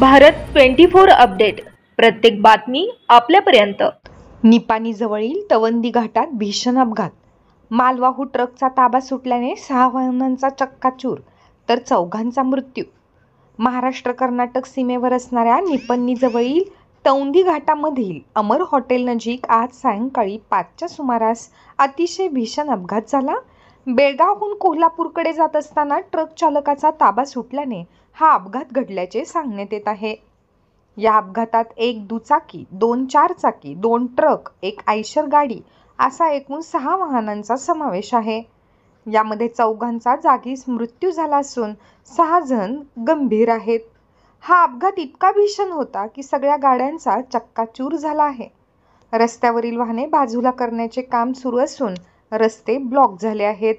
Bharat 24 update, प्रत्येक बातमी आपल्यापर्यंत। निपाणी जवळील तवंदी घाटात भीषण अपघात। मालवाहू ट्रकचा ताबा सुटल्याने 6 वाहनांचा चक्काचूर तर 4घांचा मृत्यू। महाराष्ट्र कर्नाटक सीमेवर असणाऱ्या निपाणी जवळील तवंदी घाटामधील अमर हॉटेल नजीक आज सायंकाळी 5च्या सुमारास अतिशय भीषण अपघात झाला। बेळगावहून कोल्हापूरकडे जात असताना ट्रक चालकाचा ताबा सुटल्याने हा अपघात घडल्याचे सांगण्यात येत आहे। या अपघातात एक दुचाकी, 2 चारचाकी, 2 ट्रक, एक आयशर गाडी असा एकूण 6 वाहनांचा समावेश आहे। यामध्ये 4घांचा जागीच मृत्यू झाला असून 6 जण गंभीर आहेत। हा अपघात इतका भीषण होता की सगळ्या गाड्यांचा चक्काचूर झाला आहे। रस्त्यावरील वाहने बाजूला करण्याचे काम सुरू असून रस्ते ब्लॉक झाले आहेत।